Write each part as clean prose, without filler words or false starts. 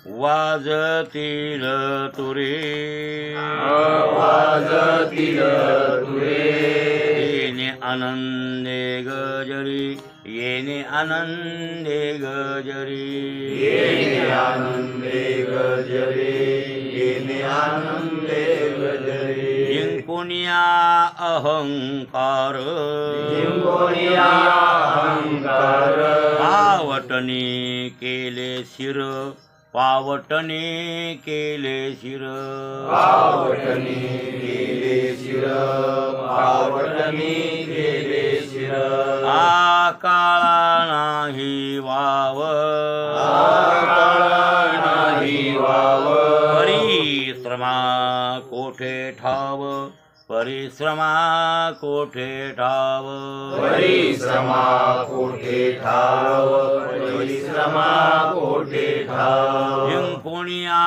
वाजतील तुरे वाजतील तुरे येणे आनंदे गजरी येणे आनंदे गजरी येणे आनंदे गजरे येणे आनंदे गजरे जिंकुनिया अहंकार जिंकोनिया अहंकार पावटने केले शिर पावटने केले शिर पावटणी केले शिर पावटणी केले शिर आकाळा नाही वाव नाही वाव परिश्रमा कोठे ठाव परिश्रमा कोठे ठाव परिश्रमा कोठे ठाव परिश्रमा कोठे ठाव जिंकुनिया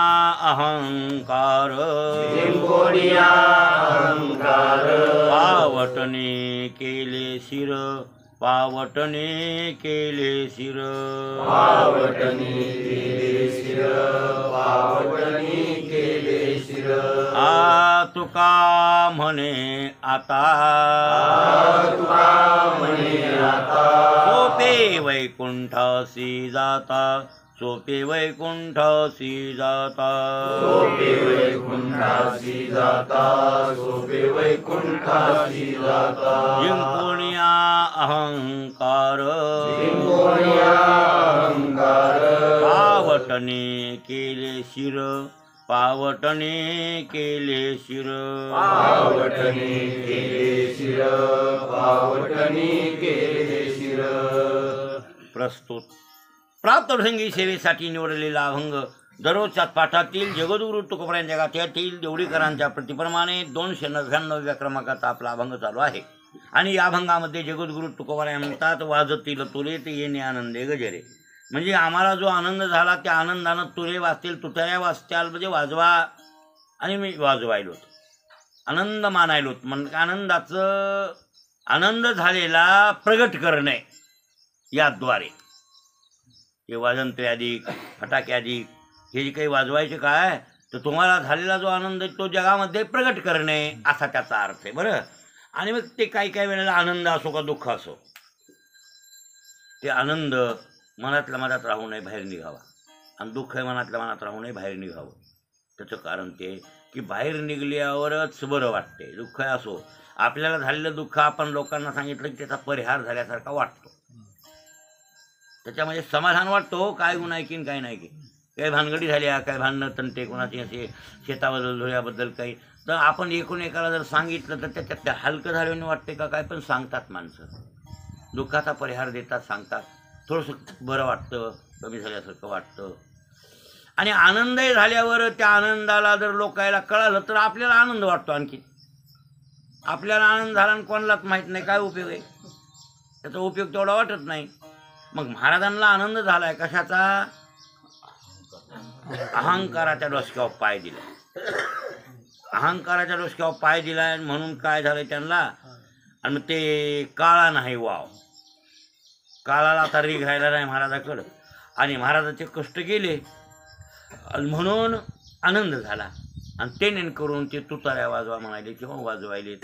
अहंकार जिंकोनिया अहंकार पावटने केले शिर पावटने केले शिर पावटणी केले शिर पावटणी केले शिर आ तुका म्हणे आता तुका म्हणे आता सोपे वैकुंठासी जाता सोपे वैकुंठासी जाता सोपे वैकुंठासी जाता सोपे वैकुंठासी जाता जिंकुनिया अहंकार जिंकोनिया अहंकार पावटने केले शिर पावटने केले शिर पावटणी केले शिर पावटणी केले शिर प्रस्तुत प्राप्तप्रसंगी सेवेसाठी निवडलेला अभंग दररोजच्या पाठातील जगद्गुरु तुकोबरायांच्या गाथ्यातील देवडीकरांच्या प्रतिप्रमाणे 299व्या क्रमांकाचा आपला अभंग चालू आहे. आणि या अभंगामध्ये जगद्गुरु तुकोबराय म्हणतात वाजतील तुरे ते येणे आनंदे गजरे. म्हणजे आम्हाला जो आनंद झाला त्या आनंदानं तुरे वाजतील तुताऱ्या वाजत्याल म्हणजे वाजवा. आणि मी वाजवायलो आनंद मानायलो म्हणजे आनंदाचं आनंद झालेला प्रगट करणे याद्वारे हे वाजंत्रे अधिक फटाके अधिक हे जे काही वाजवायचे काय तर तुम्हाला झालेला जो आनंद आहे तो जगामध्ये प्रगट करणे असा त्याचा अर्थ आहे. बरं आणि मग ते काही काही वेळेला आनंद असो का दुःख असो ते आनंद मनातल्या मनात राहू नये बाहेर निघावा आणि दुःख हे मनातल्या मनात राहू नये बाहेर निघावं. त्याचं कारण ते की बाहेर निघल्यावरच बरं वाटते. दुःख असो आपल्याला झालेलं दुःख आपण लोकांना सांगितलं की त्याचा परिहार झाल्यासारखा वाटतो. त्याच्यामध्ये समाधान वाटतो. काय गुन्हा की काय नाही की काही भानगडी झाल्या काय भांडणं तंटे कोणाची असे शेताबद्दल धुळ्याबद्दल काही तर आपण एकूण एकाला जर सांगितलं तर त्याच्यात त्या हलकं झाल्याने वाटते का काय पण सांगतात माणसं दुःखाचा परिहार देतात सांगतात थोडंसं बरं वाटतं कमी झाल्यासारखं वाटतं. आणि आनंदही झाल्यावर त्या आनंदाला जर लोकायला कळालं तर आपल्याला आनंद वाटतो. आणखी आपल्याला आनंद झाला आणि कोणालाच माहीत नाही काय उपयोग आहे त्याचा उपयोग तेवढा वाटत नाही. मग महाराजांना आनंद झालाय कशाचा अहंकाराच्या डोसक्यावर पाय दिला. अहंकाराच्या डोसक्यावर पाय दिलाय म्हणून काय झालंय त्यांना आणि ते काळा नाही वाव काळाला आता रीग राहिला नाही महाराजाकडं आणि महाराजाचे कष्ट गेले म्हणून आनंद झाला. आणि ते नेमकरून ते तुताऱ्या वाजवा म्हणाले किंवा वाजवायले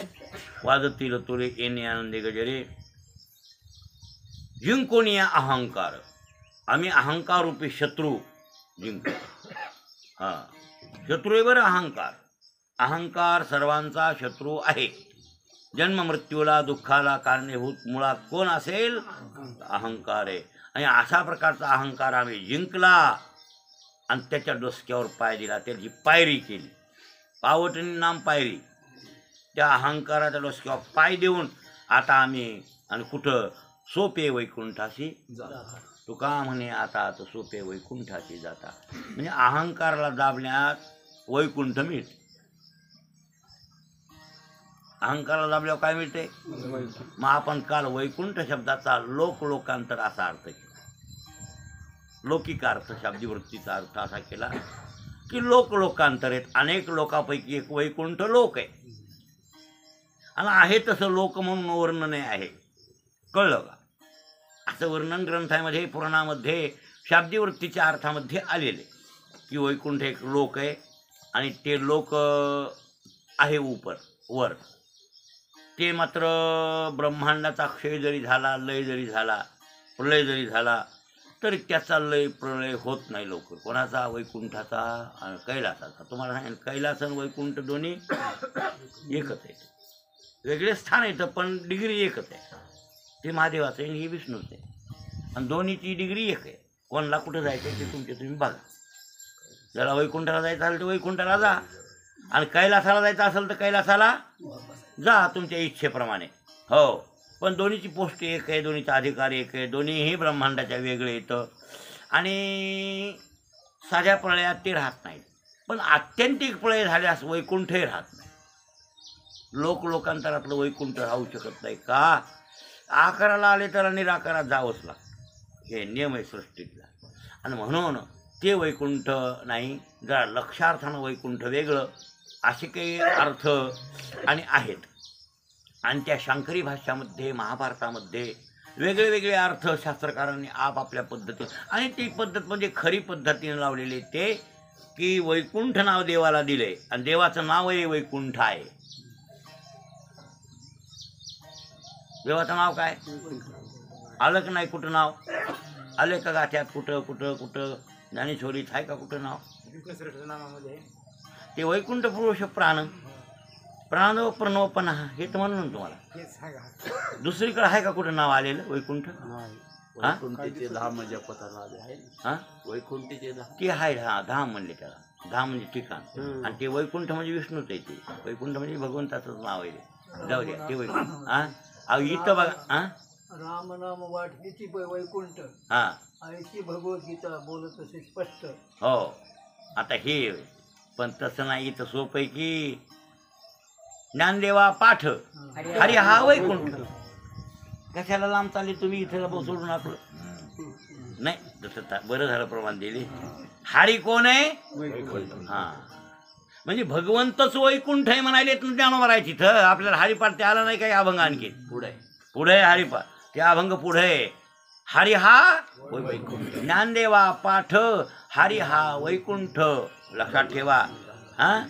वाजतील तुरे येणे आनंदे गजरे. जिंकोनिया अहंकार आम्ही अहंकार रूपी शत्रू जिंकू. हां शत्रू आहे बरं अहंकार. अहंकार सर्वांचा शत्रू आहे. जन्म मृत्यूला दुःखाला कारणीभूत मुळात कोण असेल अहंकार आहे. आणि अशा प्रकारचा अहंकार आम्ही जिंकला आणि त्याच्या डोसक्यावर पाय दिला त्याची पायरी केली. पावटणी नाम पायरी. त्या अहंकाराच्या डोसक्यावर पाय देऊन आता आम्ही आणि कुठं सोपे वैकुंठाशी तुका म्हणे आता सोपे वैकुंठाशी जाता. म्हणजे अहंकाराला दाबण्यात वैकुंठ मिळते. अहंकाराला दाबल्यावर काय मिळते मग आपण काल वैकुंठ शब्दाचा लोकांतर असा अर्थ केला. लौकिक अर्थ शाब्दिवृत्तीचा अर्थ असा केला की लोकांतर आहेत. अनेक लोकांपैकी एक वैकुंठ लोक आहे आणि आहे तसं लोक म्हणून वर्णन आहे. कळलं का असं वर्णन ग्रंथामध्ये पुराणामध्ये शाब्दिवृत्तीच्या अर्थामध्ये आलेले की वैकुंठ एक लोक आहे आणि ते लोक आहे वर. ते मात्र ब्रह्मांडाचा क्षय जरी झाला, लय जरी झाला, प्रलय जरी झाला तरी त्याचा लय प्रलय होत नाही लवकर. कोणाचा? वैकुंठाचा आणि कैलासाचा. तुम्हाला सांगेन कैलास आणि वैकुंठ दोन्ही एकच आहे. वेगळे स्थान येतं पण डिग्री एकच आहे. ते महादेवाचं आहे आणि हे विष्णूचं आहे आणि दोन्हीची डिग्री एक आहे. कोणाला कुठं जायचं आहे ते तुम्ही बघा. ज्याला वैकुंठाला जायचं असेल तर वैकुंठाला जा आणि कैलासाला जायचं असेल तर कैलासाला जा तुमच्या इच्छेप्रमाणे. हो, पण दोन्हीची पोस्ट एक आहे, दोन्हीचा अधिकार एक आहे, दोन्हीही ब्रह्मांडाच्या वेगळे येतं आणि साध्या प्रलयात ते राहत नाहीत. पण आत्यंतिक प्रलय झाल्यास वैकुंठही राहत नाही. लोकांतरातलं वैकुंठ राहू शकत नाही. का? आकाराला आले तर निराकारात जावंच लागतं. हे नियम आहे सृष्टीतला. आणि म्हणून ते वैकुंठ नाही, जरा लक्षार्थानं वैकुंठ वेगळं असे काही अर्थ आणि आहेत. आणि त्या शांकरी भाष्यामध्ये, महाभारतामध्ये वेगळे वेगळे अर्थ शास्त्रकारांनी आपापल्या पद्धतीने, आणि ती पद्धत म्हणजे खरी पद्धतीने लावलेली ते की वैकुंठ नाव देवाला दिले आणि देवाचं नावही वैकुंठ आहे. देवाचं नाव काय आलं का नाही? कुठं नाव आले का गाठ्यात? कुठं कुठं कुठं ज्ञानेश्वरीत आहे का कुठं नाव? ते वैकुंठ पुरुष प्राणव प्रणवपणा हे तर म्हणून तुम्हाला दुसरीकडे आहे का कुठं नाव आलेलं वैकुंठ? वैकुंठीचे धाम जपताना आहे. हां, वैकुंठीचे धाम ते आहे. हा, धाम म्हणले त्याला. धाम म्हणजे ठिकाण. आणि ते वैकुंठ म्हणजे विष्णूच आहे. ते वैकुंठ म्हणजे भगवंताचंच नाव आहे. जाऊ द्या ते वैकुंठ. हां, इथं बघा. हां, राम नाम वाटलीची वैकुंठ. हां, आईची भगवद्गीता बोलत असे स्पष्ट. हो. आता हे पण तसं नाही. इथं सोपं आहे की ज्ञानदेवा पाठ हरी हा वैकुंठ. कशाला लांब चालले तुम्ही? इथं सोडून आपलं नाही. तसं बरं झालं प्रमाण दिले. हरी कोण आहे? हां, म्हणजे भगवंतच वैकुंठ आहे म्हणाले ज्ञानोबरायची. इथं आपल्याला हरिपाठ ते आला नाही काही अभंग. आणखी पुढे हरिपाठ ते अभंग पुढे. हरी हा वैकुंठ. ज्ञानदेवा पाठ हरी हा वैकुंठ. लक्षात ठेवा. हां,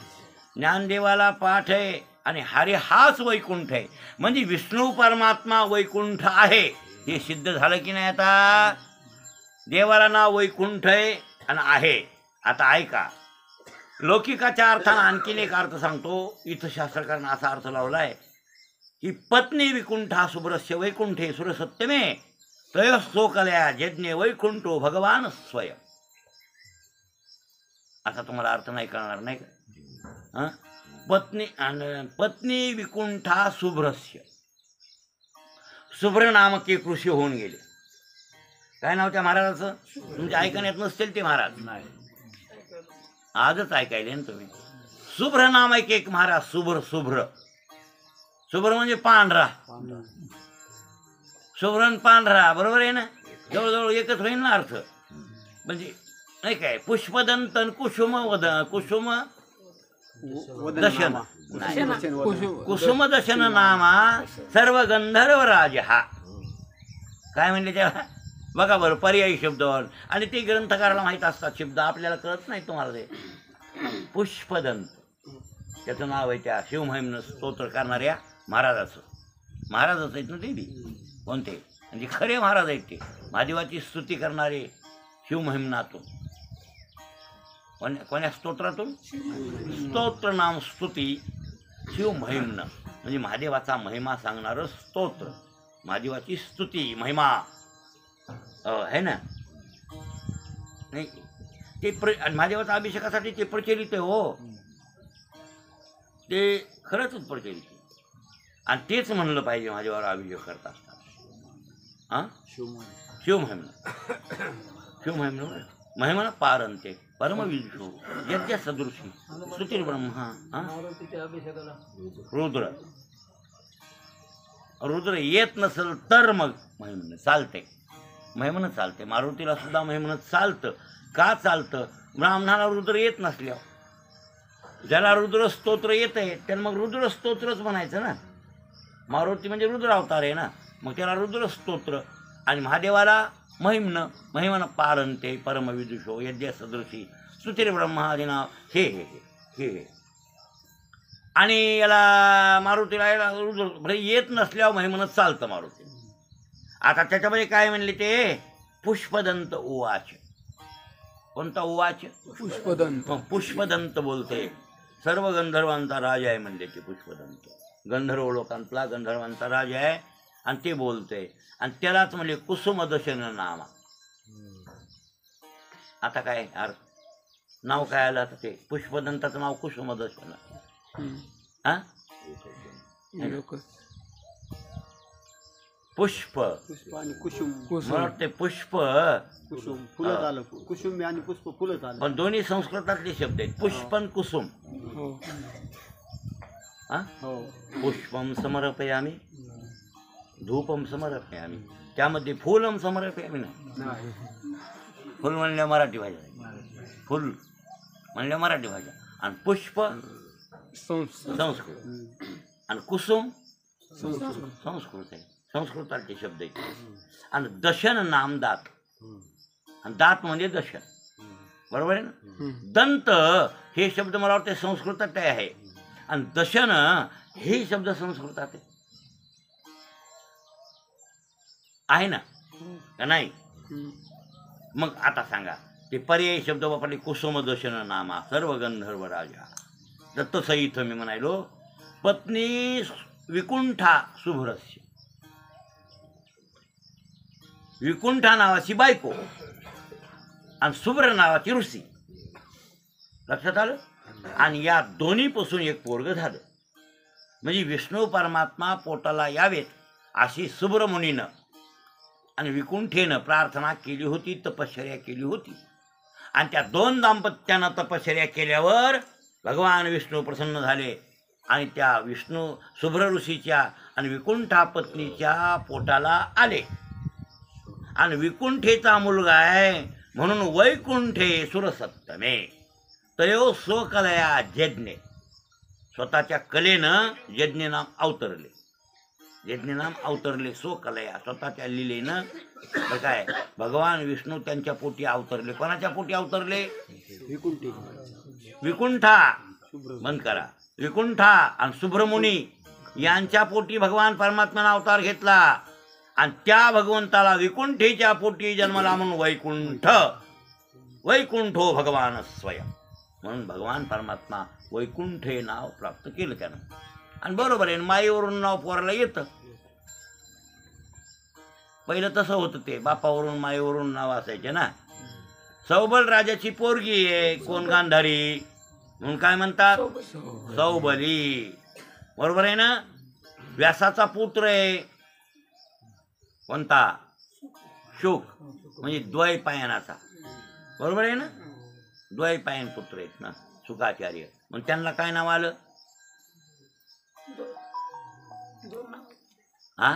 ज्ञानदेवाला पाठ आहे आणि हरी हाच वैकुंठ आहे. म्हणजे विष्णू परमात्मा वैकुंठ आहे हे सिद्ध झालं की नाही? आता देवाला नाव वैकुंठ आहे आणि आहे. आता ऐका, लौकिकाच्या अर्थानं आणखीन एक अर्थ सांगतो. इथं शास्त्रकारांना असा अर्थ लावलाय की पत्नी विकुंठा सुब्रस्य वैकुंठे सुरसत्यमे त्रयस्थोकलया यज्ञे वैकुंठो भगवान स्वयं. आता तुम्हाला अर्थ नाही कळणार नाही का? हां, पत्नी विकुंठा शुभ्रस्य. शुभ्र नामक एक ऋषी होऊन गेले. काय नाव त्या महाराजाचं? तुमच्या ऐकण्यात नसतील ते महाराज. नाही, आजच ऐकायले ना तुम्ही. शुभ्र नामक एक महाराज. शुभ्र म्हणजे पांढरा. शुभ्र पांढरा बरोबर आहे ना? जवळजवळ एकच होईल ना अर्थ. म्हणजे नाही काय? पुष्पदंतन कुसुम दशन कुसुम दशन नामा सर्व गंधर्व राज हा. काय म्हणले त्याला? बघा बरं, पर्यायी शब्दावर. आणि ते ग्रंथकाराला माहीत असतात शब्द, आपल्याला कळत नाही. तुम्हाला ते पुष्पदंत त्याचं नाव आहे त्या शिवमहिमनं स्तोत्र करणाऱ्या महाराजाचं. महाराजच आहेत ना ते बी. कोणते? म्हणजे खरे महाराज आहेत ते. महादेवाची स्तुती करणारे शिवमहिमनातून. कोण्या स्तोत्रातून? स्तोत्र नाम स्तुती शिवमहिमनं. म्हणजे महादेवाचा महिमा सांगणारं स्तोत्र. महादेवाची स्तुती महिमा आहे ना? नाही ते महादेवाच्या अभिषेकासाठी ते प्रचलित आहे. हो, ते खरंच प्रचलित आहे. आणि तेच म्हणलं पाहिजे महादेवावर अभिषेक करत असताना. हां, शिवमहिमनं महिमा पारंते परमविदुषो यज्ञ सदृशी स्तुतीर ब्रह्मा. मारुतीच्या अभिषेकाला रुद्र येत नसेल तर मग महिमनं चालते. महिमनं चालते. मारुतीला सुद्धा महिमनं चालतं. का चालतं? ब्राह्मणाला रुद्र येत नसल्यावर. ज्याला रुद्र स्तोत्र येत आहे त्याला मग रुद्र स्तोत्रच म्हणायचं ना. मारुती म्हणजे रुद्र अवतार आहे ना, मग त्याला रुद्र स्तोत्र. आणि महादेवाला महिमनं पारंते परमविदुषो यज्ञ सदृशी स्तुतीर ब्रह्मा आदी नाव हे आणि याला मारुतीला येत नसल्यावर महिमनच चालतं मारुती. आता त्याच्यामध्ये काय म्हणले ते पुष्पदंत उवाच. कोणता उवाच? पुष्पदंत. पुष्पदंत बोलते. सर्व गंधर्वांचा राज आहे म्हणले ते पुष्पदंत. गंधर्व लोकांतला गंधर्वांचा राज आहे आणि ते बोलते. आणि त्यालाच म्हणजे कुसुमदशन नामा. आता काय अर्थ नाव काय आलं आता ते पुष्पदंताचं नाव कुसुमदशन. हा पुष्प पुष्प आणि कुसुम. मला वाटते पुष्प कुसुम फुलत आलं. कुसुम आणि पुष्प फुलत आलं. पण दोन्ही संस्कृतातले शब्द आहेत. पुष्प आणि कुसुम. हा हो. पुष्पम समर्पयामी धूपम समर्पयामी. त्यामध्ये फुलम समर्पयामी नाही. फुल म्हणल्या मराठी भाषा. फुल म्हणल्या मराठी भाषा. आणि पुष्प संस्कृत आणि कुसुम संस्कृत आहे. संस्कृताचे शब्द आहेत. आणि दशन नामदात. आणि दात म्हणजे दशन. बरोबर आहे ना. दंत हे शब्द मला वाटते संस्कृतात आहे आणि दशन हे शब्द संस्कृतात आहे ना का नाही. मग आता सांगा ते पर्यायी शब्द वापरले. कुसुम दशन नामा सर्व गंधर्व राजा. तसं इथं मी म्हणायलो पत्नी विकुंठा शुभ्रस्य. विकुंठा नावाची बायको आणि शुभ्र नावाची ऋषी. लक्षात आलं. आणि या दोन्हीपासून एक पोरग झालं. म्हणजे विष्णू परमात्मा पोटाला यावेत अशी सुब्रमुनीनं आणि विकुंठेनं प्रार्थना केली होती, तपश्चर्या केली होती. आणि त्या दोन दाम्पत्यानं तपश्चर्या केल्यावर भगवान विष्णू प्रसन्न झाले आणि त्या विष्णू शुभ्र ऋषीच्या आणि विकुंठा पत्नीच्या पोटाला आले. आणि विकुंठेचा मुलगा आहे म्हणून वैकुंठे सुरसत्तमे तयो स्वकलया यज्ञे. स्वतःच्या कलेनं यज्ञ नाम अवतरले. यज्ञ नाम अवतरले स्वकलया. स्वतःच्या लीलेनं काय भगवान विष्णू त्यांच्या पोटी अवतरले. कोणाच्या पोटी अवतरले? विकुंठा. बंद करा. विकुंठा आणि सुब्रमुनी यांच्या पोटी भगवान परमात्म्यानं अवतार घेतला. आणि त्या भगवंताला विकुंठेच्या पोटी जन्मला म्हणून वैकुंठ. वैकुंठो भगवान स्वयं. म्हणून भगवान परमात्मा वैकुंठ हे नाव प्राप्त केलं त्यानं. आणि बरोबर आहे माईवरून नाव पोराला येतं. पहिलं तसं होतं ते बापावरून माईवरून नाव असायचे ना. सौबल राजाची पोरगी आहे कोण गांधारी म्हणून काय म्हणतात सौबली. बरोबर आहे ना. व्यासाचा पुत्र आहे कोणता शुक म्हणजे द्वैपायनाचा. बरोबर आहे ना. द्वैपायन पुत्र आहेत ना शुकाचार्य. मग त्यांना काय नाव आलं? हा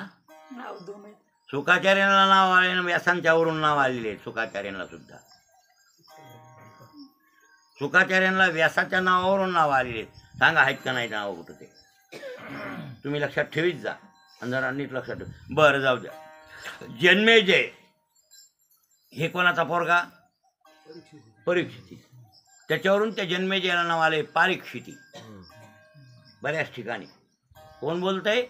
शुकाचार्यांना नाव आले ना. व्यासांच्यावरून नाव आलेले आहेत शुकाचार्यांना सुद्धा. शुकाचार्यांना व्यासाच्या नावावरून नाव आलेले आहेत. सांगा आहेत का नाही नाव कुठं ते तुम्ही लक्षात ठेवीत जा. आणि जरा नीट लक्षात ठेव. बरं जाऊ द्या. जन्मेजय हे कोणाचा पोरगा? परीक्षिती. त्याच्यावरून त्या जन्मेजयाला नाव आले पारीक्षिती. बऱ्याच ठिकाणी कोण बोलतंय?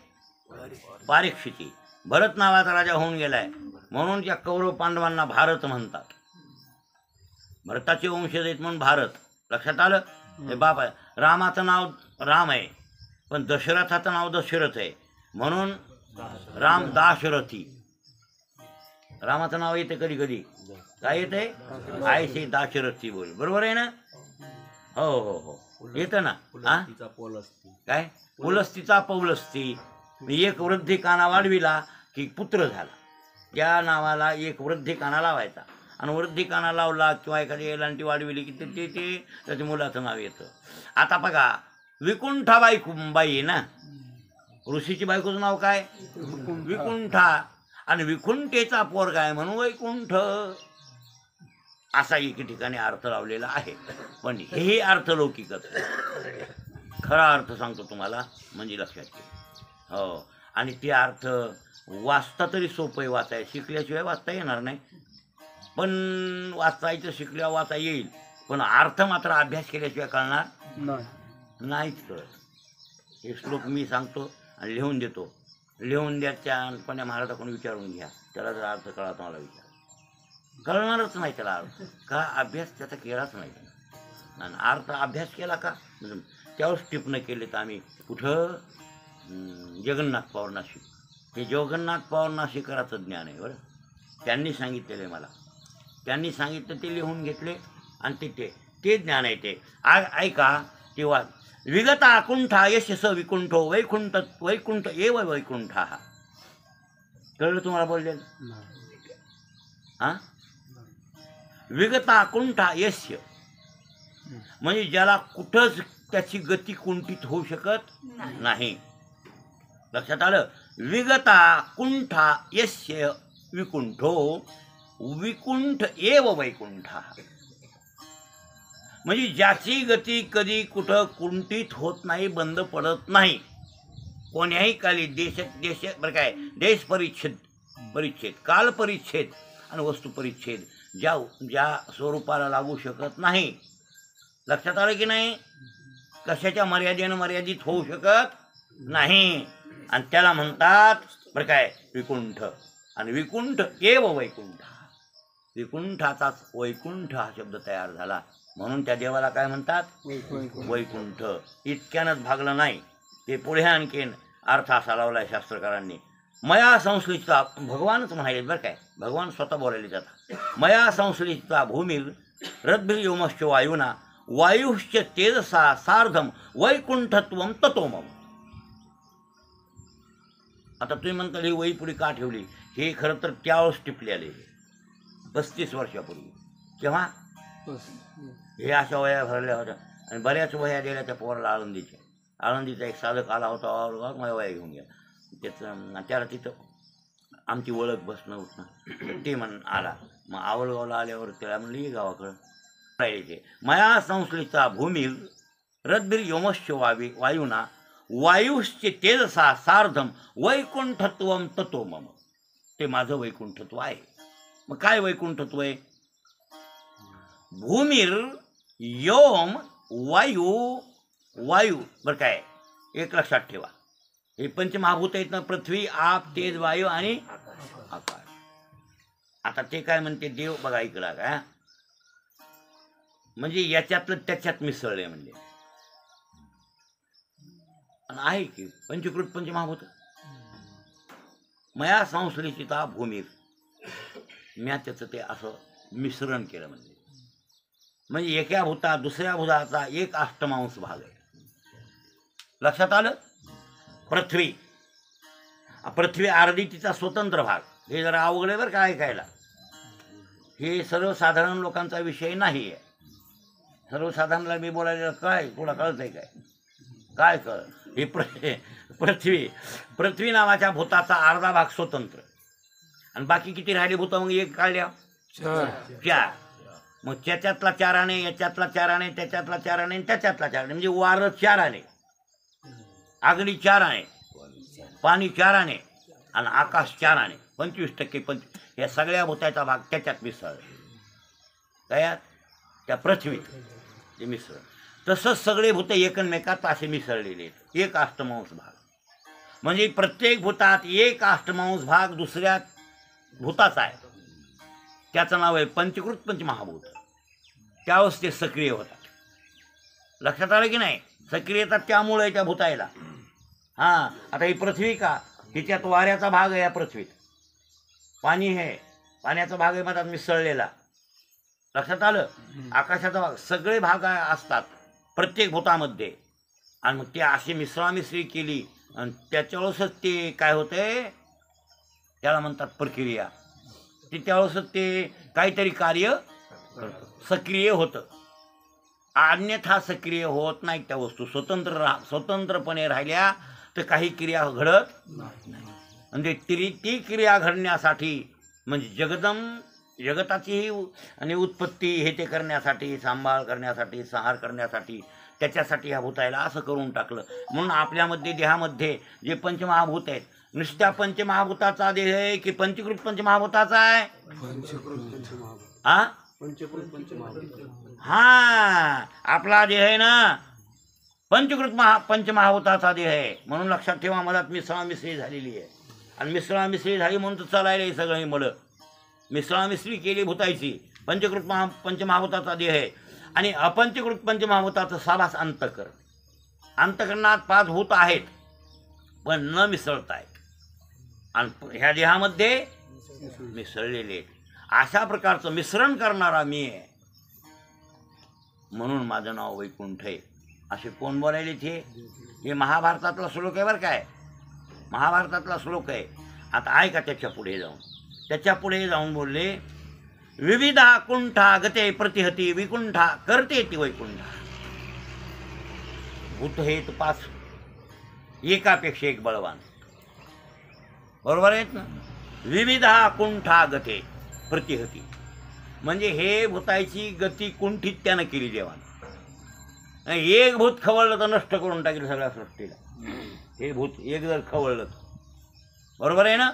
पारीक्षिती. भरत नावाचा राजा होऊन गेलाय म्हणून त्या कौरव पांडवांना भारत म्हणतात. भरताचे वंशज आहेत म्हणून भारत. लक्षात आलं. हे बाप आहे. रामाचं नाव राम आहे पण दशरथाचं नाव दशरथ आहे म्हणून राम दाशरथी. रामाचं नाव येते कधी कधी काय येते आयसे दाशरथी बोल. बरोबर आहे ना. हो हो हो येतं ना. हा काय पुलस्तीचा पौलस्ती. एक वृद्धी काना वाढविला की पुत्र झाला. त्या नावाला एक वृद्धी काना लावायचा आणि वृद्धी काना लावला किंवा एखादी एलांटी वाढविली की ते त्याच्या मुलाचं नाव येतं. आता बघा विकुंठा बाई आहे ना. ऋषीची बायकोचं नाव काय? विकुंठा. आणि विकुंठेचा पोरगा आहे म्हणून वैकुंठ असा एके ठिकाणी अर्थ लावलेला आहे. पण हे अर्थ लौकिकच. खरा अर्थ सांगतो तुम्हाला म्हणजे लक्षात ठेव. हो. आणि ते अर्थ वाचता तरी सोपं आहे. वाचाय शिकल्याशिवाय वाचता येणार नाही. पण वाचायचं शिकल्यावर वाचा येईल. पण अर्थ मात्र अभ्यास केल्याशिवाय कळणार नाही नाहीच कळत. हे श्लोक मी सांगतो आणि लिहून देतो. लिहून द्याच्या पण महाराजाकडून विचारून घ्या, त्याला जर अर्थ कळा तर मला विचार. कळणारच नाही त्याला अर्थ, का अभ्यास त्याचा केलाच नाही. आणि अर्थ अभ्यास केला का त्यावर टिपणं केले तर आम्ही कुठं जगन्नाथ पवार नाशिक, हे जगन्नाथ पवार नाशिकराचं ज्ञान आहे बरं. त्यांनी सांगितलेलं आहे मला, त्यांनी सांगितलं ते लिहून घेतले आणि ते ज्ञान आहे ते. ऐका तेव्हा विगत अकुंठा यशस विकुंठो वैकुंठ एव वैकुंठा. कळलं तुम्हाला बोललेलं? हां, विगत अकुंठा यस्य म्हणजे ज्याला कुठंच त्याची गती कुंठित होऊ शकत नाही. लक्षात आलं? विगता कुंठा यस्य विकुंठो विकुंठ एव वैकुंठा म्हणजे ज्याची गती कधी कुठं कुंठित होत नाही, बंद पडत नाही. कोण्याही काली देश बरं काय, देश परिच्छेद काल परिच्छेद आणि वस्तू परिच्छेद ज्या स्वरूपाला लागू शकत नाही. लक्षात आलं की नाही? कशाच्या मर्यादेनं मर्यादित होऊ शकत नाही. आणि त्याला म्हणतात बरं काय विकुंठ. आणि विकुंठ एव वैकुंठ, विकुंठाचाच वैकुंठ हा शब्द तयार झाला. म्हणून त्या देवाला काय म्हणतात? वैकुंठ. इतक्यानंच भागलं नाही, ते पुढे आणखीन अर्थ असा लावलाय शास्त्रकारांनी. मया संश्लिष्टा, भगवानच म्हणाले बरं काय, भगवान स्वतः बोलायले जातात. मया संश्लिष्टा भूमीर रद्भिर्योमश्च वायुना वायुश्च तेजसा सार्धम वैकुंठत्वम ततो मम. आता तुम्ही म्हणता ही वही पुढे का ठेवली? हे खरं तर त्यावेळेस टिपले आले 35 वर्षापूर्वी. केव्हा हे अशा वया भरल्या होत्या आणि बऱ्याच वया दिल्या त्या पोराला आळंदीचा एक साधक आला होता, औरंगाबाद माझ्या वया घेऊन गेला. त्याचं त्याला तिथं आमची ओळख बसणं उठणं ते आला. मग आवळगावला आल्यावर त्याला म्हणलं ये गावाकडं राहिले. मया संश्लिष्टा भूमीर रद्भिर्योमश्च वायुना वायुश्च तेजसा सार्धम वैकुंठत्वम ततो मम. ते माझं वैकुंठत्व आहे. मग काय वैकुंठत्व आहे? भूमीर योम वायू बरं काय, एक लक्षात ठेवा. हे पंचमहाभूत आहेत ना, पृथ्वी आप तेज वायू आणि आकाश. आता ते काय म्हणते देव बघा इकडं काय, म्हणजे याच्यातलं त्याच्यात मिसळले म्हणजे. आणि आहे की पंचकृत पंचमहाभूत. मया संश्लिष्टा भूमीर, म्या त्याचं ते असं मिश्रण केलं म्हणजे एका भूता दुसऱ्या भूताचा एक अष्टमांश भाग आहे. लक्षात आलं? पृथ्वी अर्धी तिचा स्वतंत्र भाग. हे जरा अवघड आहे बरं का ऐकायला. हे सर्वसाधारण लोकांचा विषय नाही आहे. सर्वसाधारणला मी बोलायला काय तुला कळत आहे काय कळ? हे पृथ्वी नावाच्या भूताचा अर्धा भाग स्वतंत्र आणि बाकी किती राहिले भूत? मग एक काढल्या 4. मग त्याच्यातला 4 आणे, याच्यातला 4 आणे, त्याच्यातला 4 आणे, त्याच्यातला 4 आणे, म्हणजे वारं 4 आणे, अग्नी 4 आणे, पाणी 4 आणे आणि आकाश 4 आणे. 25% या सगळ्या भूताचा भाग त्याच्यात मिसळ तयार त्या पृथ्वीत ते मिसळ. तसंच सगळे भूत एकमेकात असे मिसळलेले आहेत. एक अष्टमांश भाग म्हणजे प्रत्येक भूतात एक अष्टमांश भाग दुसऱ्या भूताचा आहे. त्याचं नाव आहे पंचकृत पंचमहाभूत. त्यावेळेस ते सक्रिय होतात. लक्षात आलं की नाही? सक्रियता त्यामुळे त्या भूतायला. हां, आता ही पृथ्वी का, तिच्यात वाऱ्याचा भाग आहे या पृथ्वीत, पाणी आहे, पाण्याचा भाग आहे मधात मिसळलेला. लक्षात आलं? आकाशाचा भाग, सगळे भाग असतात प्रत्येक भूतामध्ये. आणि मग ते अशी मिश्रामिश्री केली आणि त्याच्यावेळेसच ते काय होतंय त्याला म्हणतात प्रक्रिया. ते त्यावेळेसच ते काहीतरी कार्य करतं, सक्रिय होतं. अन्यथा सक्रिय होत नाही त्या वस्तू. स्वतंत्रपणे राहिल्या तर काही क्रिया घडत नाही. म्हणजे ती क्रिया घडण्यासाठी म्हणजे जगताची आणि उत्पत्ती हे ते करण्यासाठी, सांभाळ करण्यासाठी, संहार करण्यासाठी, त्याच्यासाठी ह्या भूतायला असं करून टाकलं. म्हणून आपल्यामध्ये देहामध्ये जे पंचमहाभूत आहेत, नुसत्या पंचमहाभूताचा देह आहे की पंचकृत पंचमहाभूताचा आहे? पंचकृत पंचमहाभूत. हा आपला देह आहे ना पंचकृत पंचमहाभूताचा देह आहे. म्हणून लक्षात ठेवा, मधात मिसळामिसळी झालेली आहे. आणि मिसळामिसळी झाली म्हणून तर चालायला हे सगळं हे मलं. मिसळामिसळी केली भूतायची. पंचकृत पंचमहाभूताचा देह आहे. आणि अपंचकृत पंचमहाभूताचं साभास अंतःकरण. अंतःकरणात 5 भूत आहेत पण न मिसळत आहेत आणि ह्या देहामध्ये मिसळलेले आहेत. अशा प्रकारचं मिश्रण करणारा मी आहे, म्हणून माझं नाव वैकुंठ आहे. असे कोण बोलायले ते? हे महाभारतातला श्लोक आहे बरं काय, महाभारतातला श्लोक आहे. आता ऐका त्याच्या पुढे जाऊन बोलले, विविधा कुंठा गते प्रतिहती विकुंठा करते ती वैकुंठा. भूत हेत 5, एकापेक्षा एक बळवान. बरोबर आहेत ना? विविधा कुंठा गते प्रतिहती म्हणजे हे भूताची गती कुंठित त्यानं केली देवानं. एक भूत खवळलं तर नष्ट करून टाकेल सगळ्या सृष्टीला. हे भूत एक जर खवळलं, बरोबर आहे ना?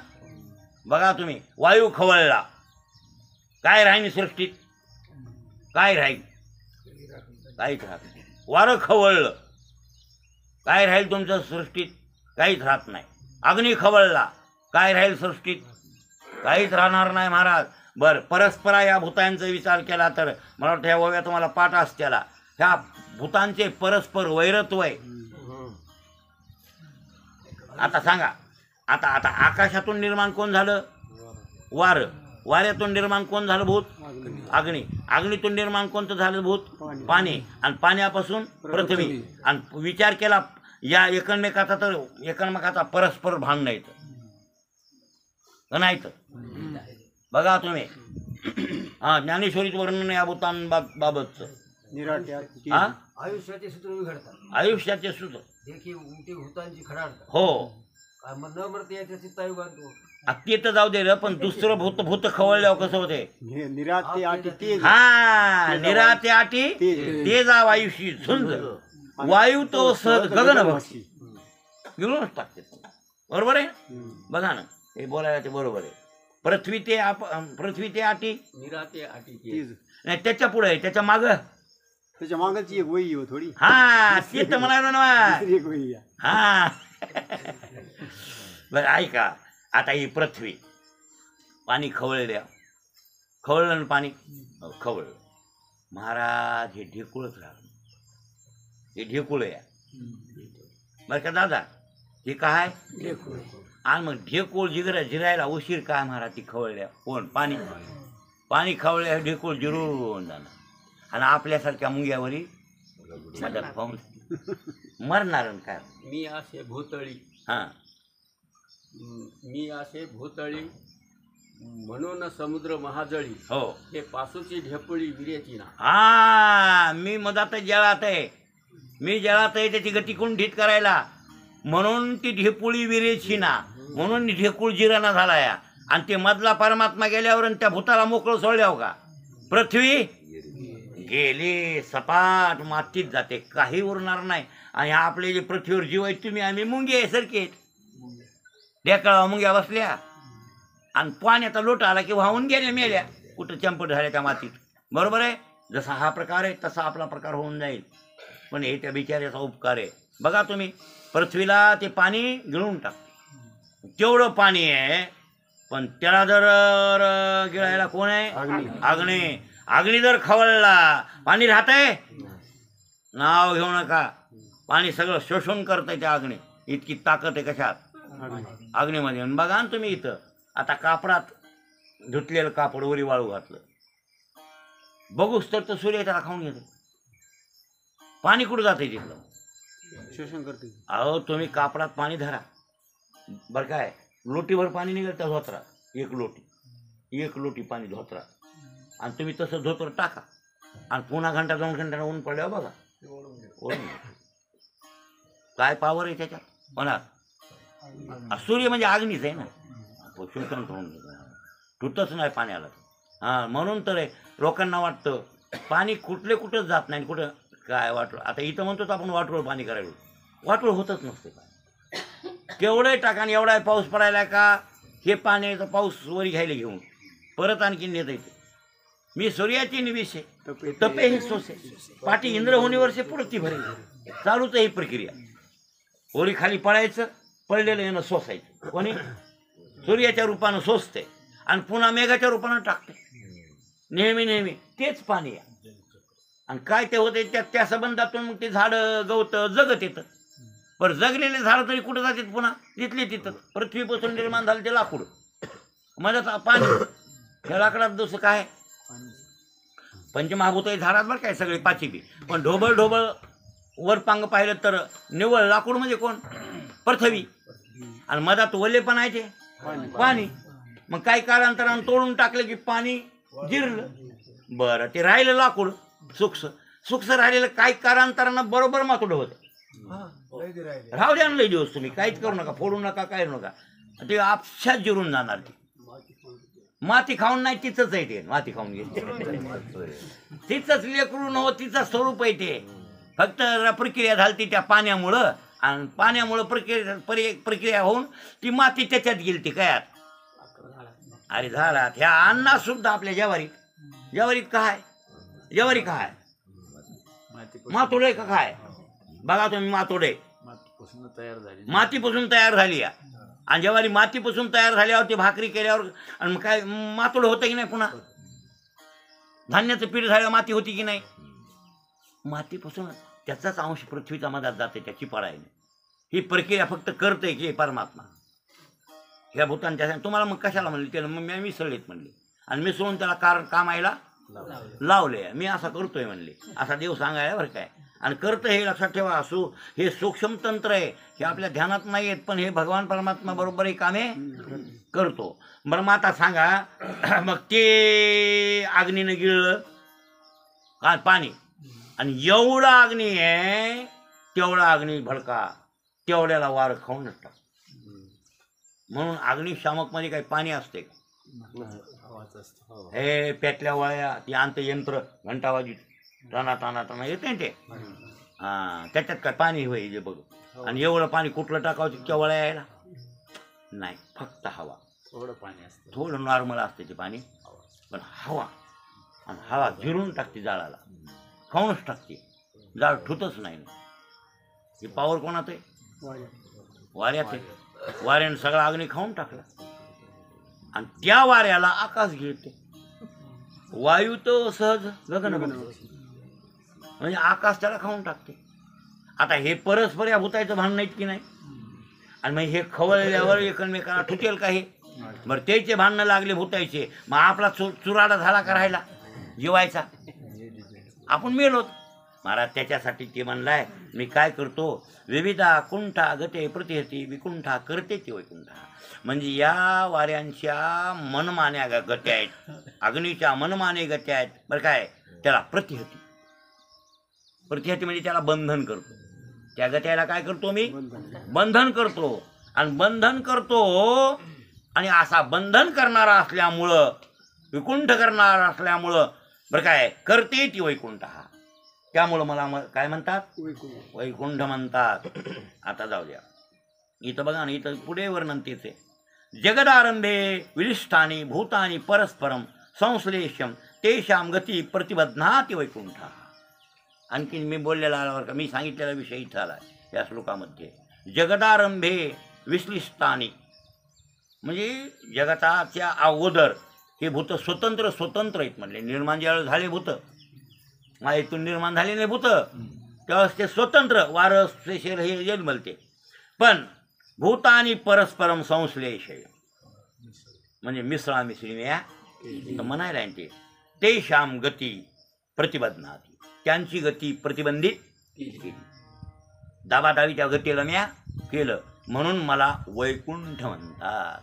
बघा तुम्ही, वायू खवळला काय राहील सृष्टीत? काय राहील? काहीच राहत नाही. वारं खवळलं काय राहील तुमच्या सृष्टीत? काहीच राहत नाही. अग्नी खवळला काय राहील सृष्टीत? काहीच राहणार नाही महाराज. बरं, परस्परा या भूतांचा विचार केला तर मला वाटतं ह्या ओव्या तुम्हाला पाठ असत्याला. ह्या भूतांचे परस्पर वैरत्व आहे. आता सांगा, आता आता आकाशातून निर्माण कोण झालं? वारं. वाऱ्यातून निर्माण कोण झालं? भूत. अग्नी. अग्नीतून निर्माण कोणतं झालं? भूत. पाणी. आणि पाण्यापासून पृथ्वी. आणि विचार केला या एकमेकाचा तर एकमेकाचा परस्पर भांडण येतं नाही तर. बघा तुम्ही, हा ज्ञानेश्वरीचं वर्णन या भूतांबाबतचं. हा आयुष्याचे सूत्र बिघडतात, आयुष्याचे सूत्र देखील उलटी भूतांची खडाडतात. हो, काय मग न मरते याच्या चित्तायु बांधतो. ते तर जाऊ दे रे, पण दुसरं भूत खवळल्यावर कसं होते? निराते आटी तेज. हा निराते आटी ते जा वायुशी झुंज वायू तो सहज गगन भक्षी घेऊनच टाकते. बरोबर आहे? बघा ना, हे बोलायला ते बरोबर आहे. पृथ्वी ते आटी निराते आटी तेज. नाही, त्याच्या पुढे आहे, त्याच्या माग. त्याच्या मागची एक वही हो थोडी. हा ते तर म्हणायला ना. दुसरी एक वही आहे. हा बरं ऐका, आता ही पृथ्वी पाणी खवळलं ना पाणी खवळलं. महाराज हे ढेकुळच राहत, हे ढेकुळ आहे बरं का दादा. हे काय? आणि मग ढेकुळ जिरायला उशीर काय महाराज? ती खवळल्या कोण? पाणी खवळल्या ढेकुळ जिरून जाणार. आणि आपल्यासारख्या मुंग्यावरी मदत पाहून मरणार काय? मी असे भूतळी, हा मी असे भूतळी म्हणून समुद्र महाजळी. हो, हे पासूची ढेपुळी विरेची ना. हा मी मधात जळात आहे, मी जळात आहे त्याची गती कुंठित करायला. म्हणून ती ढेपुळी विरेची ना, म्हणून ढेकुळ जिराना झाला या. आणि ते मधला परमात्मा गेल्यावर त्या भूताला मोकळं सोडल्यावर का पृथ्वी गेली सपाट मातीत जाते, काही उरणार नाही. आणि आपले जे पृथ्वीवर जीव आहेत तुम्ही आम्ही मुंगे आहे सारखे. ढेकळा मुंग्या बसल्या आणि पाण्याचा लोटा आला की वाहून गेल्या मेल्या, कुठं चंपट झाल्या त्या मातीत. बरोबर आहे? जसा हा प्रकार आहे तसा आपला प्रकार होऊन जाईल. पण हे त्या बिचाऱ्याचा उपकार आहे. बघा तुम्ही, पृथ्वीला ते पाणी गिळून टाकते, तेवढं पाणी आहे. पण त्याला जर गिळायला कोण आहे? अग्नी. अग्नी जर खवळला पाणी राहतंय? नाव घेऊ नका. पाणी सगळं शोषून करतंय त्या अग्नी. इतकी ताकद आहे कशात? अग्नीमध्ये. बघा ना तुम्ही, इथं आता कापडात धुतलेलं कापड वरी वाळू घातलं, बघूच तर सूर्य त्याला खाऊन घेतो. पाणी कुठं जाते तिथलं? शोषण करते. अहो तुम्ही कापडात पाणी धरा बरं काय, लोटीभर पाणी निघेल त्या धोत्रात, एक लोटी पाणी धोत्रात. आणि तुम्ही तसं धोतर टाका आणि पुन्हा घंटा 2 घंटा ऊन पडल्यावर बघा ओढून येतं. काय पावर आहे त्याच्यात मनात? सूर्य म्हणजे अग्नीच आहे ना, शोषण करून तुटच नाही पाण्याला. हां म्हणून तर लोकांना वाटतं पाणी कुठंच जात नाही. कुठं काय वाटलं? आता इथं म्हणतो आपण वाटोळ पाणी करायला, वाटोळ होतच नसते. केवढे टाका एवढा पाऊस पडायला का हे पाण्याचा पाऊस वरी घ्यायला घेऊन परत आणखीन नेता येते. मी सूर्याची निविशे तपे तपे हे सोसे पाठी इंद्र होणी वर्षे पुरती भरे चालूच आहे ही प्रक्रिया. ओरी खाली पळायचं, पडलेलं येणं सोसायचं. कोणी सूर्याच्या रूपानं सोसते आणि पुन्हा मेघाच्या रूपानं टाकते. नेहमी नेहमी तेच पाणी आहे. आणि काय ते होते त्या संबंधातून मग ते झाडं गवतं जगत येतं. पण जगलेले झाडं तरी कुठं जातात पुन्हा तिथले तिथं. पृथ्वीपासून निर्माण झालं ते लाकूड, मधात पाणी. ह्या लाकडात जसं काय पंचमहाभूत आहे झाडात बरं काय सगळे पाचीबी. पण ढोबळ ढोबळ वरपांग पाहिलं तर निव्वळ लाकूड म्हणजे कोण? पृथ्वी. आणि मधात वल्ले पण आहे ते पाणी. मग काही कालांतरानं तोडून टाकलं की पाणी जिरलं. बरं ते राहिलं लाकूड सुक्स राहिलेलं काही कालांतरानं बरोबर मातुडं होतं. राहू द्या लय दिवस तुम्ही काहीच करू नका, फोडू नका, काय नका. ते आपशात जिरून जाणार. ती माती खाऊन नाही तिचंच आहे ते. माती खाऊन घेते तिचंच लेकरू नव तिचं स्वरूप आहे ते. फक्त प्रक्रिया झाली त्या पाण्यामुळं. आणि पाण्यामुळं प्रक्रिया होऊन ती माती त्याच्यात गेली. ती काय अरे झाडात ह्या अन्नात सुद्धा आपल्या ज्वारीत काय ज्वारी काय मातोडे का काय बघा तुम्ही. मातोडे मातीपासून तयार झाली आहे. आणि ज्वारी मातीपासून तयार झाल्यावर ती भाकरी केल्यावर आणि काय मातोड होतं की नाही? पुन्हा धान्याचं पीठ झाल्यावर माती होती की नाही? मातीपासून त्याचाच अंश पृथ्वीच्या मधात जाते त्याची पळायने. ही प्रक्रिया फक्त करते की परमात्मा ह्या भूतांच्या. तुम्हाला मग कशाला म्हणले? त्याला मग मी मिसळलेत म्हणले आणि मिसळून त्याला कामायला लावले. मी असा करतोय म्हणले. असा देव सांगायला बरं काय. आणि करतं हे लक्षात ठेवा. हे सूक्ष्म तंत्र आहे. हे आपल्या ध्यानात नाही येत, पण हे भगवान परमात्मा बरोबर हे कामे करतो. बरं मग आता सांगा, मग ते अग्नीनं गिळलं काय पाणी. आणि एवढा अग्नी आहे तेवढा अग्नी भडका तेवढ्याला वार खाऊन नसतात. म्हणून अग्निशामकमध्ये काही पाणी असते का? हे पेटल्या वळ्या ती अंत यंत्र घंटावाजी टाना टाना टाना येते ते. हां त्याच्यात काय पाणी होईल जे बघ. आणि एवढं पाणी कुठलं टाकावं तितक्या वळ्या यायला नाही. फक्त हवा. थोडं पाणी असतं, थोडं नॉर्मल असते ते पाणी. पण हवा आणि हवा जिरून टाकते जाळाला, खाऊनच टाकते. जाळ ठुतच नाही. हे पावर कोणात आहे? वाऱ्यात आहे. वाऱ्यानं सगळा अग्नी खाऊन टाकला. आणि त्या वाऱ्याला आकाश घेते. वायू तो सहज गगन म्हणजे आकाश त्याला खाऊन टाकते. आता हे परस्पर या भूतायचं भान नाहीत की नाही? आणि मग हे खवळल्यावर एकमेकांना ठुकेल का? हे बरं त्याचे भांडणं लागले भूतायचे. मग आपला चुराडा झाला का राहिला जेवायचा? आपण मेलोत. महाराज त्याच्यासाठी ते म्हणलाय मी काय करतो, विविधा कुंठा गते प्रतिहती विकुंठा करते ते वैकुंठा. म्हणजे या वाऱ्यांच्या मनमान्या गत्या आहेत, अग्नीच्या मनमाने गत्या आहेत बरं काय. त्याला प्रतिहती. प्रतिहती म्हणजे त्याला बंधन करतो. त्या गत्याला काय करतो मी? बंधन करतो. आणि बंधन करतो. आणि असा बंधन करणारा असल्यामुळं, विकुंठ करणारा असल्यामुळं बरं काय करते ती वैकुंठ. हा त्यामुळं मला काय म्हणतात? वैकुंठ म्हणतात. आता जाऊ द्या. इथं बघा ना, इथं पुढे वर्णन तेच आहे. जगदारंभे विलिष्टानी भूतानी परस्परम संश्लेषम तेषाम गती प्रतिबध्नाति वैकुंठ. आणखीन मी बोललेला आल्यावर का मी सांगितलेला विषय इथं आला या श्लोकामध्ये. जगदारंभे विश्लिष्टानी म्हणजे जगताच्या अगोदर हे भूत स्वतंत्र आहेत म्हणले. निर्माण ज्यावेळेस झाले भूत, मायेतून निर्माण झालेले भूत, त्यावेळेस ते स्वतंत्र वारस शेषर हे जन्मलते. पण भूतानी परस्परम संश्लेषय म्हणजे मिसळामिसळी म्हणायला आहे ते. तेषाम गती प्रतिबध्नाति त्यांची गती प्रतिबंधित केली. दाबादाबीच्या गतीला म्या केलं म्हणून मला वैकुंठ म्हणतात.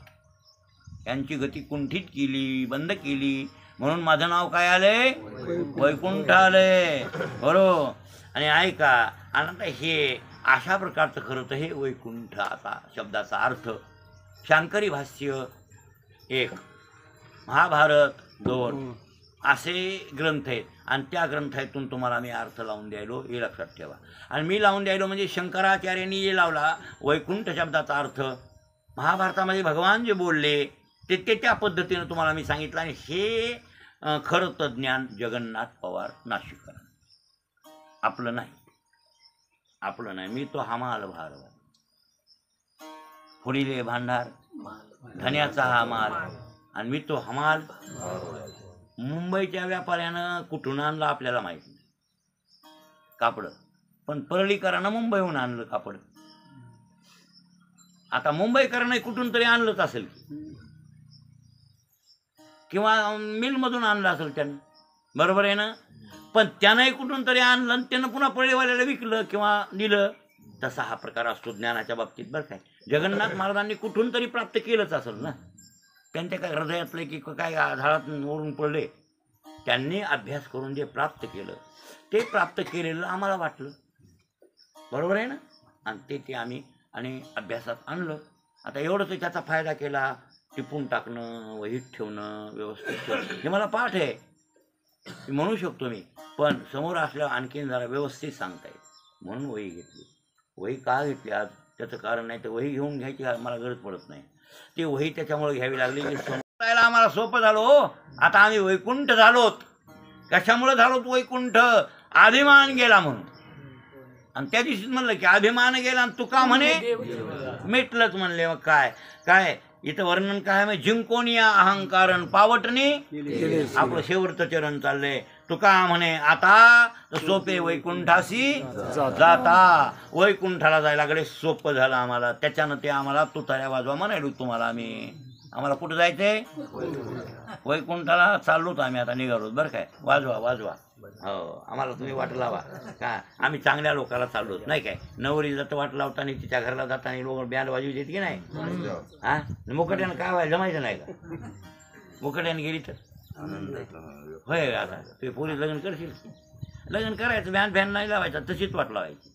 यांची गती कुंठित केली, बंद केली म्हणून माझं नाव काय आलंय? वैकुंठ आलंय. बरोबर. आणि ऐका, आता हे अशा प्रकारचं खरं तर हे वैकुंठ आता शब्दाचा अर्थ शांकरी भाष्य 1, महाभारत 2 असे ग्रंथ आहेत. आणि त्या ग्रंथातून तुम्हाला मी अर्थ लावून द्यायलो हे लक्षात ठेवा. आणि मी लावून द्यायलो म्हणजे शंकराचार्यांनी जे लावला वैकुंठ शब्दाचा अर्थ महाभारतामध्ये भगवान जे बोलले ते त्या पद्धतीनं तुम्हाला मी सांगितलं. आणि हे खरं तर ज्ञान जगन्नाथ पवार नाशिककर, आपलं नाही, आपलं नाही. मी तो हमाल भारवा, फुडिले भांडार धन्याचा हा माल, आणि मी तो हमाल. मुंबईच्या व्यापाऱ्यानं कुठून आणलं आपल्याला माहित नाही कापड, पण परळीकरांना मुंबईहून आणलं कापड. आता मुंबईकरांना कुठून तरी आणलंच असेल, किंवा मिलमधून आणलं असेल त्यानं, बरोबर आहे ना. पण त्यानंही कुठून तरी आणलं आणि त्यानं पुन्हा परळीवाल्याला विकलं किंवा दिलं. तसा हा प्रकार असतो ज्ञानाच्या बाबतीत, बरं काय. जगन्नाथ महाराजांनी कुठून तरी प्राप्त केलंच असेल ना, त्यांच्या काय हृदयातले की काय झाडात ओढून पडले, त्यांनी अभ्यास करून जे प्राप्त केलं ते प्राप्त केलेलं आम्हाला वाटलं, बरोबर आहे ना. आणि ते आम्ही आणि अभ्यासात आणलं. आता एवढं तर त्याचा फायदा केला, टिपून टाकणं, वहीत ठेवणं, व्यवस्थित ठेवणं, हे मला पाठ आहे म्हणू शकतो मी. पण समोर असल्यावर आणखीन जरा व्यवस्थित सांगता येईल म्हणून वही घेतली. वही का घेतली आज त्याचं कारण नाही, तर वही घेऊन घ्यायची मला गरज पडत नाही. ती वही त्याच्यामुळे घ्यावी लागली की समजायला आम्हाला सोपं झालं. हो, आता आम्ही वैकुंठ झालोत. कशामुळे झालोत वैकुंठ? अभिमान गेला म्हणून. आणि त्या दिवशी म्हणलं की अभिमान गेला आणि तुका म्हणे मिटलंच म्हणले. मग काय काय इथं वर्णन काय आहे, जिंकोनिया अहंकारण पावटणी आपलं शेवटचं चरण चाललंय. तुका म्हणे आता सोपे वैकुंठाशी जाता. वैकुंठाला जायला लागले, सोपं झालं आम्हाला. त्याच्यानं ते आम्हाला तुताऱ्या वाजवा म्हणायलो तुम्हाला. आम्हाला कुठं जायचंय? वैकुंठाला चाललोत आम्ही, आता निघालोत बरं काय. वाजवा वाजवा, हो आम्हाला तुम्ही वाट लावा का. आम्ही चांगल्या लोकांना चाललोत नाही काय. नवरी जातं वाट लावताना, तिच्या घराला जाताना लोक बँड वाजवी देत की नाही. हा, मुकट्यानं काय व्हायला जमायचं नाही का? मुकट्यानं गेली तर होय. आता ते पोरी लग्न करशील, लग्न करायचं, बँड फॅन नाही लावायचा, तशीच वाट लावायची.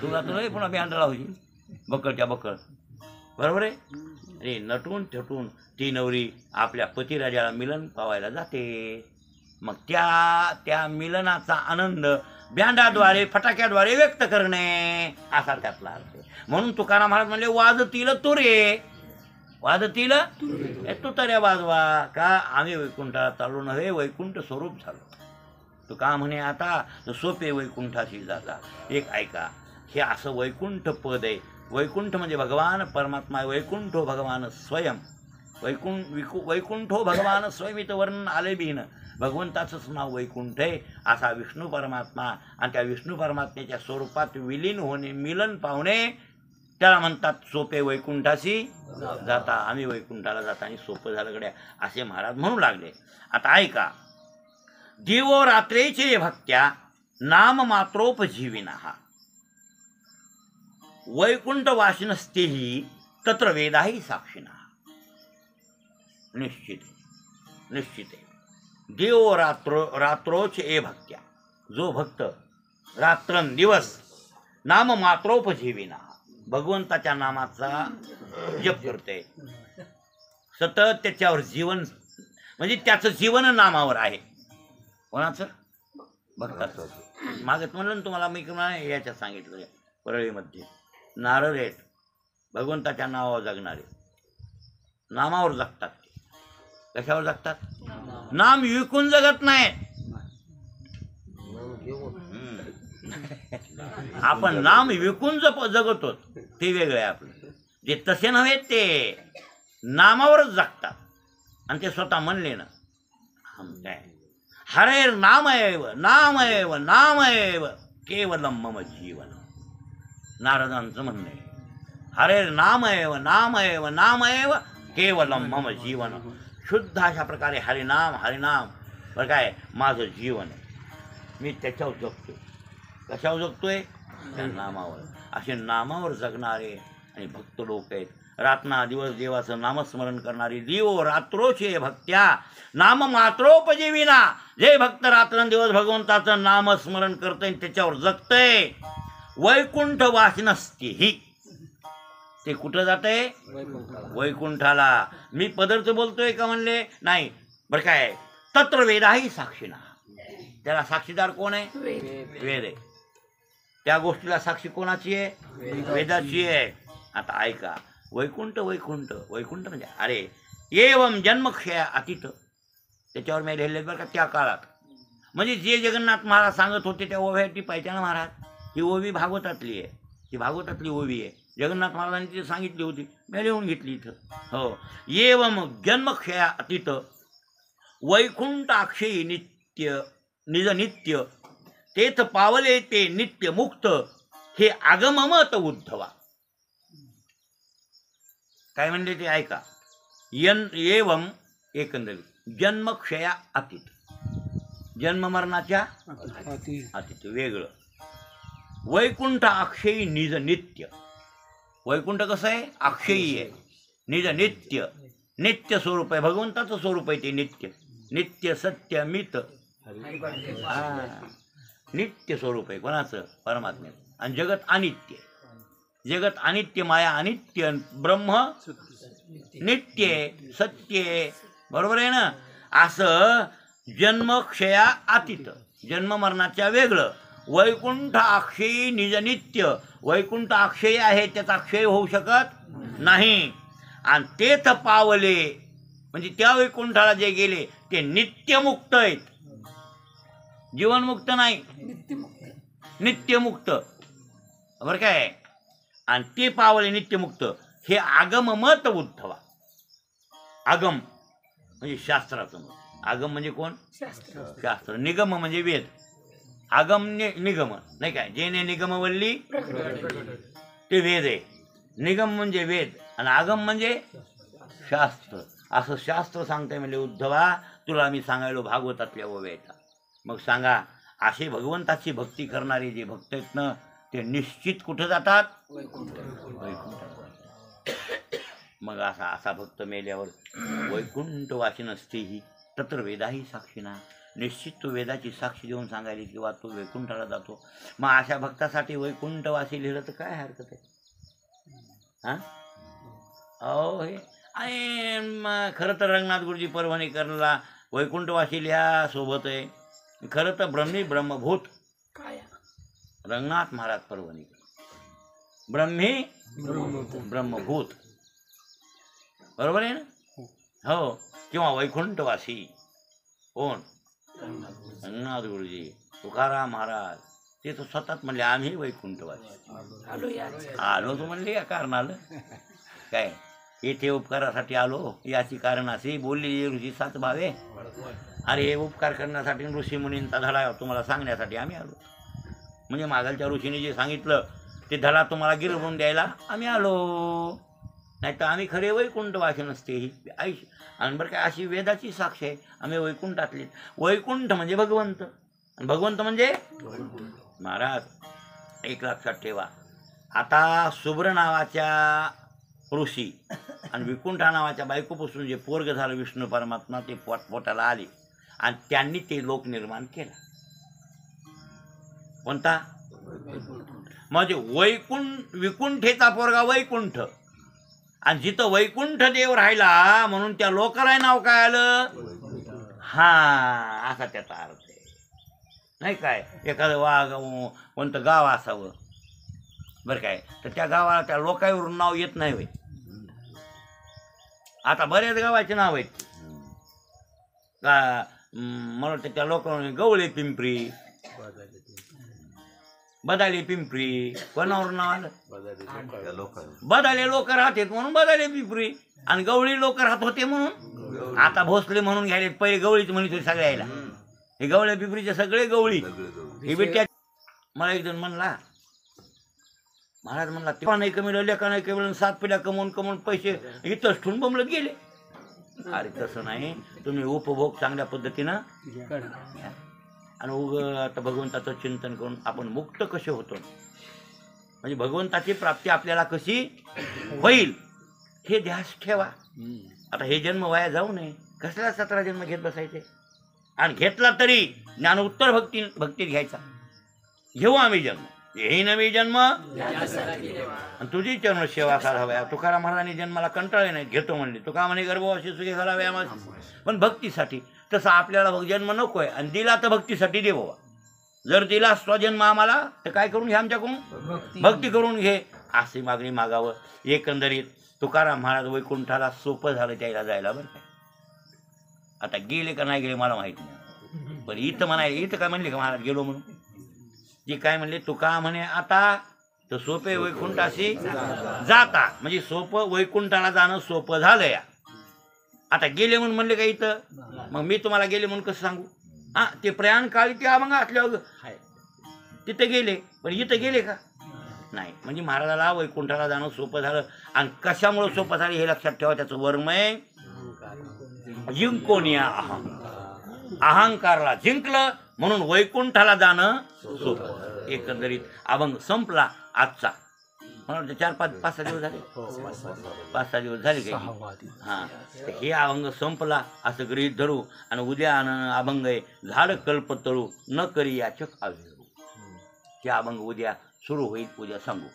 तुला तर पुन्हा बँड लावायची बकळच्या बकळ, बरोबर आहे. अरे नटून थटून ती नवरी आपल्या पतिराजाला मिलन पावायला जाते. मग त्या मिलनाचा आनंद बँडाद्वारे फटाक्याद्वारे व्यक्त करणे असा त्यातला अर्थ. म्हणून तुकाराम महाराज म्हणले वाजतील तुरे, वाजतील तुताऱ्या वाजवा का. आम्ही वैकुंठाला चाललो नव्हे, वैकुंठ स्वरूप झालो. तू का म्हणे आता सोपे वैकुंठाशी जाता. एक ऐका, हे असं वैकुंठ पद आहे. वैकुंठ म्हणजे भगवान परमात्मा. वैकुंठो भगवान स्वयं. वैकुंठो भगवान स्वयं इथं वर्णन आले बिन. भगवंताचंच नाव वैकुंठ आहे. असा विष्णू परमात्मा, आणि त्या विष्णू परमात्म्याच्या स्वरूपात विलीन होणे, मिलन पावणे, त्याला म्हणतात सोपे वैकुंठाशी जाता. आम्ही वैकुंठाला जाताना सोपं झालं गड्या असे महाराज म्हणू लागले. आता ऐका, दिवो रात्रेचे भक्त्या नाम मात्रोपजीविना वैकुंठ वासिनस्तेही तत्र वेदाही साक्षिणा. निश्चित निश्चित आहे. देव रात्रोच ए भक्त्या, जो भक्त रात्रंदिवस नाम मात्रोपजीविना भगवंताच्या नामाचा जप करते, सतत त्याच्यावर जीवन, म्हणजे त्याचं जीवन नामावर आहे. कोणाचं? भक्ताचं. मागत म्हणलं ना तुम्हाला, मी याच्यात सांगितलं परळीमध्ये नारद आहेत, भगवंताच्या नावावर जगणारे, नामावर जगतात. कशावर जगतात? नाम विकून जगत नाही. आपण नाम विकून जगतो ते वेगळे. आपलं जे तसे नव्हे, ते नामावरच जगतात. आणि ते स्वतः म्हणले ना, काय हरे नामएव नामएव नामएव केवलम मम जीवन. नारदांचं म्हणणं आहे, हरे नामएव नामएव नामएव केवलम मम जीवन. शुद्ध अशा प्रकारे हरिनाम हरिनाम बरं काय माझं जीवन आहे. मी त्याच्यावर जगतोय. कशावर जगतोय? त्या नामावर. असे नामावर जगणारे आणि भक्त लोक आहेत. रातना दिवस देवाचं नामस्मरण करणारी. दिवो रात्रोचे भक्त्या नाम मात्रोपजीविना. जे भक्त रात्रंदिवस भगवंताचं नामस्मरण करतंय, त्याच्यावर जगतंय, वैकुंठ वासिनस्तेही. ते कुठं जातंय? वैकुंठाला. मी पदार्थ बोलतोय का म्हणले? नाही बरं काय. तत्र वेदाही साक्षीना. त्याला साक्षीदार कोण आहे? वेद आहे. त्या गोष्टीला साक्षी कोणाची आहे? वेदाची आहे. आता ऐका, वैकुंठ वैकुंठ वैकुंठ म्हणजे अरे एवम जन्मक्षय अतीत. त्याच्यावर मी लिहिले बरं का त्या काळात. म्हणजे जे जगन्नाथ महाराज सांगत होते त्या ओव्या टिपायच्या ना महाराज. ही ओवी भागवतातली आहे, ही भागवतातली ओवी आहे. जगन्नाथ महाराजांनी ती सांगितली होती, मी लिहून घेतली इथं. हो. एवम जन्मक्षया अतीत वैकुंठ अक्षयी नित्य निज नित्य तेथ पावले ते नित्य मुक्त हे आगममत उद्धवा. काय म्हणले ते ऐका. एवम एकंदरीत जन्मक्षया अतीत, जन्म मरणाच्या अतीत वेगळं. वैकुंठ अक्षयी निज नित्य. वैकुंठ कसं आहे? अक्षयी आहे. निज नित्य, नित्य स्वरूप आहे, भगवंताचं स्वरूप आहे ते नित्य. नित्य सत्य मित नित्य स्वरूप आहे कोणाचं? परमात्म्याचं. आणि जगत अनित्य, जगत अनित्य, माया अनित्य, ब्रह्म नित्य आहे, सत्य आहे. बरोबर आहे ना? असं जन्मक्षया अतीत, जन्म मरणाच्या वेगळं. वैकुंठ अक्षयी निज नित्य. वैकुंठ अक्षयी आहे, त्याचा क्षय होऊ शकत नाही. आणि तेथ पावले म्हणजे त्या वैकुंठाला जे गेले ते नित्यमुक्त आहेत, जीवनमुक्त नाही, नित्यमुक्त. बरं काय? आणि ते पावले नित्यमुक्त हे आगममत उद्धवा. आगम म्हणजे शास्त्राचं मत. आगम म्हणजे कोण? शास्त्र. निगम म्हणजे वेद. आगम निगम नाही काय? जेने निगमवल्ली ते वेद आहे. निगम म्हणजे वेद आणि आगम म्हणजे शास्त्र. असं शास्त्र सांगताय म्हणजे उद्धवा, तुला मी सांगायलो भागवतातल्या ओव्याचा. मग सांगा, असे भगवंताची भक्ती करणारे जे भक्त आहेत ना, ते निश्चित कुठं जातात? वैकुंठात. मग असा असा भक्त मेल्यावर वैकुंठवासी नसतेही तत्र वेदाही साक्षीना. निश्चित तो वेदाची साक्षी देऊन सांगायली किंवा तो वैकुंठाला जातो. मग अशा भक्तासाठी वैकुंठवासी लिहिलं तर काय हरकत आहे? हां अहो हे आणि खरं तर रंगनाथ गुरुजी परभणीकरला वैकुंठवासी लिहा सोबत आहे. खरं तर ब्रह्मी ब्रह्मभूत रंगनाथ महाराज परभणीकर, ब्रह्मी ब्रह्मभूत. बरोबर आहे ना? हो. किंवा वैकुंठवासी कोण? रंगनाथ गुरुजी, तुकाराम महाराज. ते तर स्वतःच म्हणले आम्ही वैकुंठवासी आलो. तो म्हणले या कारणाला काय येथे उपकारासाठी आलो, याची कारण अशी बोलली ऋषी सात भावे. अरे हे उपकार करण्यासाठी ऋषी मुनींचा धडा तुम्हाला सांगण्यासाठी आम्ही आलो. म्हणजे मागलच्या ऋषीने जे सांगितलं ते धडा तुम्हाला गिरवून द्यायला आम्ही आलो. नाही तर आम्ही खरे वैकुंठवासी नसते ही आयुष्य. आणि बरं काय अशी वेदाची साक्ष आहे, आम्ही वैकुंठातले. वैकुंठ म्हणजे भगवंत, आणि भगवंत म्हणजे महाराज. एक लक्षात ठेवा. आता शुभ्र नावाच्या ऋषी आणि विकुंठा नावाच्या बायकोपासून जे पोरग झालं विष्णू परमात्मा, ते पोटाला आले आणि त्यांनी ते लोक निर्माण केला. कोणता? म्हणजे वैकुंठ, विकुंठेचा पोरगा वैकुंठ. आणि जिथं वैकुंठ देव राहिला म्हणून त्या लोकाला नाव काय आलं? हा असा त्याचा अर्थ आहे. नाही काय? एखादं कोणतं गाव असावं बरं काय, तर त्या गावाला त्या लोकांवरून नाव येत नाही होय. आता बऱ्याच गावाचे नाव आहेत का, मला वाटतं त्या लोकांना गवळे पिंपरी, बदाले पिंपरी. कोणावरून नाव आलं? बदाले लोक राहतात म्हणून बदाले पिंपरी, आणि गवळी लोक राहत होते म्हणून आता भोसले म्हणून घ्यायले. पहिले गवळीच म्हणत होते सगळ्याला. हे गवळ्या पिंपरीचे सगळे गवळी. हे बेट्या मला एक जण म्हणला, महाराज म्हणला तेव्हा नाही कमी लेखा नाही कमी 7 पिढ्या कमवून कमवून पैसे इथंच ठेवून बमलत गेले. अरे तसं नाही, तुम्ही उपभोग चांगल्या पद्धतीनं घ्या. आणि उग आता भगवंताचं चिंतन करून आपण मुक्त कसे होतो, म्हणजे भगवंताची प्राप्ती आपल्याला कशी होईल हे ध्यास ठेवा. आता हे जन्म वाया जाऊ नये. कसला 17 जन्म घेत बसायचे? आणि घेतला तरी ज्ञानोत्तर भक्तीत घ्यायचा. घेऊ आम्ही जन्म, हे नवी जन्म आणि तुझी चरण सेवा कराव्या. तुकाराम महाराजांनी जन्माला कंटाळे नाही, घेतो म्हणले. तुका म्हणे गर्भवासी सुखी घालाव्या पण भक्तीसाठी. तसं आपल्याला जन्म नको आहे, आणि दिला तर भक्तीसाठी दे बाबा. जर दिला स्वजन्म आम्हाला तर काय करून घ्या? आमच्याकडून भक्ती करून घे, अशी मागणी मागावं. एकंदरीत तुकाराम महाराज वैकुंठाला सोपं झालं त्याला जायला. बरं काय आता गेले का नाही गेले मला माहित नाही, पण इथं म्हणाले, इथं काय म्हणले का महाराज गेलो म्हणून? जे काय म्हणले, तुका म्हणे आता तर सोपे वैकुंठाशी जाता, म्हणजे सोपं वैकुंठाला जाणं सोपं झालं या. आता गेले म्हणून म्हणले का इथं? मग मी तुम्हाला गेले म्हणून कसं सांगू? हा, ते प्रयाण काळी ते अभंग असल्यावर तिथे गेले, पण इथं गेले का नाही. म्हणजे महाराजाला वैकुंठाला जाणं सोपं झालं. आणि कशामुळे सोपं झालं हे लक्षात ठेवा. त्याचं वर्मय जिंकोनिया अहंकारला जिंकलं म्हणून वैकुंठाला जाणं सोपं. एकंदरीत अभंग संपला आजचा. मला वाटतं 4-5-6 दिवस झाले, 5-6 दिवस झाले काही. हां, हे अभंग संपला असं गृहीत धरू. आणि उद्या अभंग आहे झाड कल्पतळू न करी याचक आविर्भू. हे अभंग उद्या सुरू होईल, उद्या सांगू.